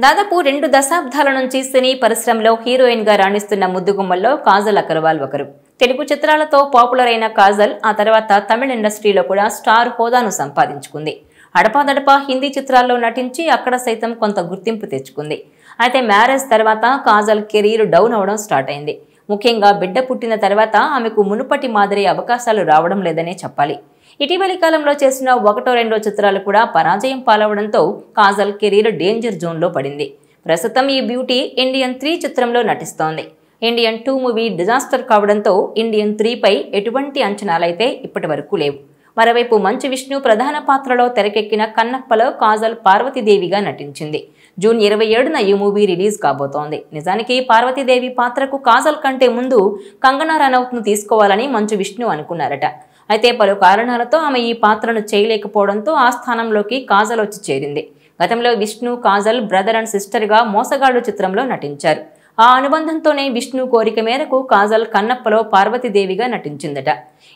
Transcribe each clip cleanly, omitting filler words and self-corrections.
దాదాపు 2 దశాబ్దాల నుంచి సినీ పరిశ్రమలో హీరోయిన్ గా రాణిస్తున్న ముద్దుగుమ్మల్లో కాజల్ అగర్వాల్ ఒకరు. తెలుగు చిత్రాలతో పాపులర్ అయిన కాజల్ ఆ తర్వాత తమిళ ఇండస్ట్రీలో కూడా స్టార్ హోదాను సంపాదించుకుంది. అడపాదడపా హిందీ చిత్రాల్లో నటించి అక్కడ సైతం కొంత గుర్తింపు తెచ్చుకుంది. అయితే మ్యారేజ్ తర్వాత కాజల్ కెరీర్ డౌన్ అవడం స్టార్ట్ అయింది. ముఖ్యంగా బిడ్డ పుట్టిన తర్వాత ఆమెకు మునుపటి మాదిరి అవకాశాలు రావడం లేదనే చెప్పాలి. ఇటీవలి కాలంలో చేసిన ఒకటో రెండో చిత్రాలు కూడా పరాజయం పాలవడంతో కాజల్ కెరీర్ డేంజర్ జోన్లో పడింది. ప్రస్తుతం ఈ బ్యూటీ ఇండియన్ 3 చిత్రంలో నటిస్తోంది. ఇండియన్ 2 మూవీ డిజాస్టర్ కావడంతో ఇండియన్ 3 పై ఎటువంటి అంచనాలైతే ఇప్పటి వరకు లేవు. మరోవైపు మంచు విష్ణు ప్రధాన పాత్రలో తెరకెక్కిన కన్నప్పలో కాజల్ పార్వతీదేవిగా నటించింది. జూన్ 27న ఈ మూవీ రిలీజ్ కాబోతోంది. నిజానికి పార్వతీదేవి పాత్రకు కాజల్ కంటే ముందు కంగనా రనౌత్ను తీసుకోవాలని మంచు విష్ణు అనుకున్నారట. అయితే పలు కారణాలతో ఆమె ఈ పాత్రను చేయలేకపోవడంతో ఆ స్థానంలోకి కాజల్ వచ్చి చేరింది. గతంలో విష్ణు కాజల్ బ్రదర్ అండ్ సిస్టర్గా మోసగాడు చిత్రంలో నటించారు. ఆ అనుబంధంతోనే విష్ణు కోరిక మేరకు కాజల్ కన్నప్పలో పార్వతీదేవిగా నటించిందట.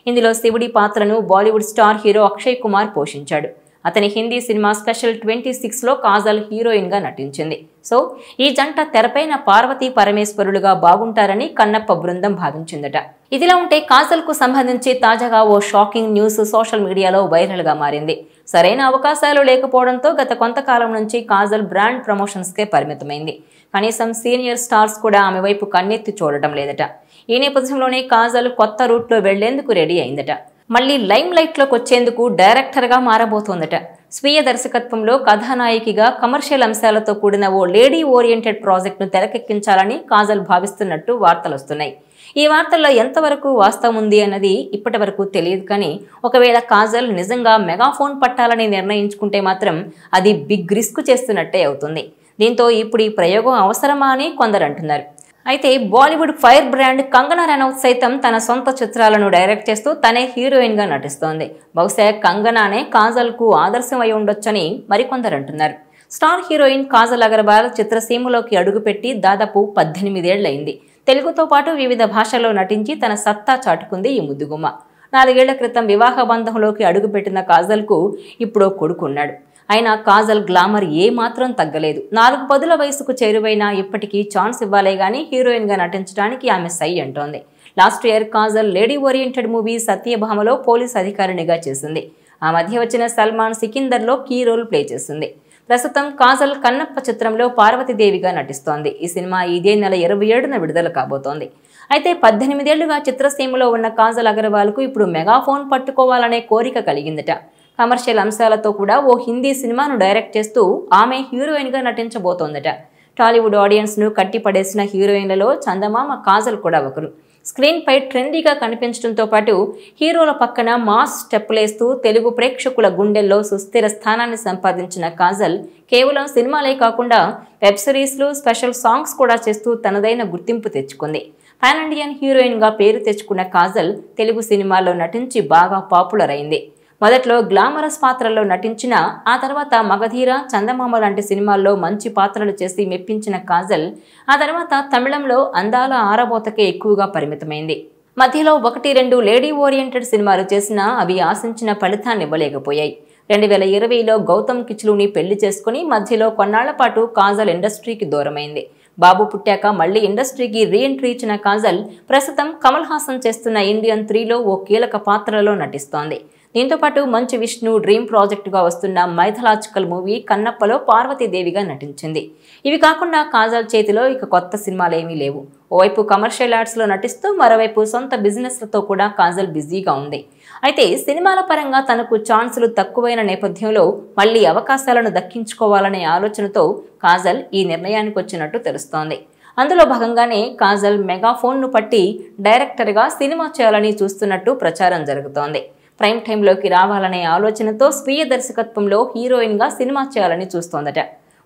ఇందులో శివుడి పాత్రను Bollywood star hero Akshay Kumar పోషించాడు. అతని హిందీ సినిమా స్పెషల్ 26లో కాజల్ హీరోయిన్ గా నటించింది. సో ఈ జంట తెరపైన పార్వతీ పరమేశ్వరులుగా బాగుంటారని కన్నప్ప బృందం భావించిందట. ఇదిలా ఉంటే కాజల్ కు సంబంధించి తాజాగా ఓ షాకింగ్ న్యూస్ సోషల్ మీడియాలో వైరల్ గా మారింది. సరైన అవకాశాలు లేకపోవడంతో గత కొంతకాలం నుంచి కాజల్ బ్రాండ్ ప్రమోషన్స్ కే పరిమితమైంది. కనీసం సీనియర్ స్టార్స్ కూడా ఆమె వైపు కన్నెత్తి చూడటం లేదట. ఈ నేపథ్యంలోనే కాజల్ కొత్త రూట్లో వెళ్లేందుకు రెడీ అయిందట. మళ్లీ లైమ్ లైట్ లోకి వచ్చేందుకు డైరెక్టర్ గా మారబోతోందట. స్వీయ దర్శకత్వంలో కథానాయికగా కమర్షియల్ అంశాలతో కూడిన ఓ లేడీ ఓరియంటెడ్ ప్రాజెక్ట్ ను తెరకెక్కించాలని కాజల్ భావిస్తున్నట్టు వార్తలొస్తున్నాయి. ఈ వార్తల్లో ఎంతవరకు వాస్తవం ఉంది అన్నది ఇప్పటి వరకు తెలియదు. కానీ ఒకవేళ కాజల్ నిజంగా మెగాఫోన్ పట్టాలని నిర్ణయించుకుంటే మాత్రం అది బిగ్ రిస్క్ చేస్తున్నట్టే అవుతుంది. దీంతో ఇప్పుడు ఈ ప్రయోగం అవసరమా అని కొందరు అంటున్నారు. అయితే బాలీవుడ్ ఫైర్ బ్రాండ్ కంగనా రనౌత్ సైతం తన సొంత చిత్రాలను డైరెక్ట్ చేస్తూ తనే హీరోయిన్ గా నటిస్తోంది. బహుశా కంగనానే కాజల్ కు ఆదర్శం అయి ఉండొచ్చని మరికొందరు అంటున్నారు. స్టార్ హీరోయిన్ కాజల్ అగర్వాల్ చిత్రసీమలోకి అడుగుపెట్టి దాదాపు 18 ఏళ్లయింది. తెలుగుతో పాటు వివిధ భాషల్లో నటించి తన సత్తా చాటుకుంది ఈ ముద్దుగుమ్మ. 4 ఏళ్ల క్రితం వివాహ బంధంలోకి అడుగుపెట్టిన కాజల్ కు ఇప్పుడు కొడుకున్నాడు. అయినా కాజల్ గ్లామర్ ఏ మాత్రం తగ్గలేదు. 4 పదుల వయసుకు చేరువైనా ఇప్పటికీ ఛాన్స్ ఇవ్వాలే గానీ హీరోయిన్ గా నటించడానికి ఆమె సై అంటోంది. Last year Kajal lady oriented movie సత్యభామలో పోలీస్ అధికారినిగా చేసింది. ఆ మధ్య వచ్చిన సల్మాన్ సికిందర్లో కీ రోల్ ప్లే చేసింది. ప్రస్తుతం కాజల్ కన్నప్ప చిత్రంలో పార్వతీదేవిగా నటిస్తోంది. ఈ సినిమా ఇదే నెల 27న విడుదల కాబోతోంది. అయితే 18 ఏళ్లుగా చిత్రసీమలో ఉన్న కాజల్ అగర్వాల్ కు ఇప్పుడు మెగాఫోన్ పట్టుకోవాలనే కోరిక కలిగిందట. కమర్షియల్ అంశాలతో కూడా ఓ హిందీ సినిమాను డైరెక్ట్ చేస్తూ ఆమె హీరోయిన్ గా నటించబోతోందట. టాలీవుడ్ ఆడియన్స్ ను కట్టిపడేసిన హీరోయిన్లలో చందమామ కాజల్ కూడా ఒకరు. స్క్రీన్ పై ట్రెండీగా కనిపించడంతో పాటు హీరోల పక్కన మాస్ స్టెప్పులేస్తూ తెలుగు ప్రేక్షకుల గుండెల్లో సుస్థిర స్థానాన్ని సంపాదించిన కాజల్ కేవలం సినిమాలే కాకుండా వెబ్ సిరీస్లు, స్పెషల్ సాంగ్స్ కూడా చేస్తూ తనదైన గుర్తింపు తెచ్చుకుంది. పాన్ ఇండియన్ హీరోయిన్ గా పేరు తెచ్చుకున్న కాజల్ తెలుగు సినిమాల్లో నటించి బాగా పాపులర్ అయింది. మొదట్లో గ్లామరస్ పాత్రల్లో నటించిన ఆ తర్వాత మగధీర, చందమామ లాంటి సినిమాల్లో మంచి పాత్రలు చేసి మెప్పించిన కాజల్ ఆ తర్వాత తమిళంలో అందాల ఆరబోతకే ఎక్కువగా పరిమితమైంది. మధ్యలో 1-2 లేడీ ఓరియంటెడ్ సినిమాలు చేసినా అవి ఆశించిన ఫలితాన్ని ఇవ్వలేకపోయాయి. 2020లో గౌతమ్ కిచ్లూని పెళ్లి చేసుకుని మధ్యలో కొన్నాళ్ల పాటు కాజల్ ఇండస్ట్రీకి దూరమైంది. బాబు పుట్టాక మళ్లీ ఇండస్ట్రీకి రీఎంట్రీ ఇచ్చిన కాజల్ ప్రస్తుతం కమల్ హాసన్ చేస్తున్న ఇండియన్ 3లో ఓ కీలక పాత్రలో నటిస్తోంది. దీంతో పాటు మంచు విష్ణు డ్రీమ్ ప్రాజెక్టుగా వస్తున్న మైథలాజికల్ మూవీ కన్నప్పలో పార్వతీదేవిగా నటించింది. ఇవి కాకుండా కాజల్ చేతిలో ఇక కొత్త సినిమాలేమీ లేవు. ఓవైపు కమర్షియల్ యాడ్స్లో నటిస్తూ మరోవైపు సొంత బిజినెస్లతో కూడా కాజల్ బిజీగా ఉంది. అయితే సినిమాల పరంగా తనకు ఛాన్సులు తక్కువైన నేపథ్యంలో మళ్లీ అవకాశాలను దక్కించుకోవాలనే ఆలోచనతో కాజల్ ఈ నిర్ణయానికి వచ్చినట్టు తెలుస్తోంది. అందులో భాగంగానే కాజల్ మెగాఫోన్ను పట్టి డైరెక్టర్గా సినిమా చేయాలని చూస్తున్నట్టు ప్రచారం జరుగుతోంది. ప్రైమ్ టైంలోకి రావాలనే ఆలోచనతో స్వీయ దర్శకత్వంలో హీరోయిన్ గా సినిమా చేయాలని చూస్తోందట.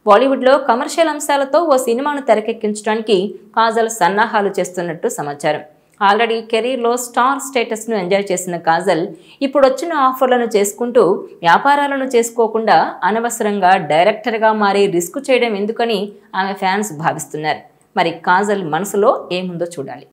బాలీవుడ్లో కమర్షియల్ అంశాలతో ఓ సినిమాను తెరకెక్కించడానికి కాజల్ సన్నాహాలు చేస్తున్నట్టు సమాచారం. ఆల్రెడీ కెరీర్లో స్టార్ స్టేటస్ను ఎంజాయ్ చేసిన కాజల్ ఇప్పుడు వచ్చిన ఆఫర్లను చేసుకుంటూ వ్యాపారాలను చేసుకోకుండా అనవసరంగా డైరెక్టర్గా మారి రిస్క్ చేయడం ఎందుకని ఆమె ఫ్యాన్స్ భావిస్తున్నారు. మరి కాజల్ మనసులో ఏముందో చూడాలి.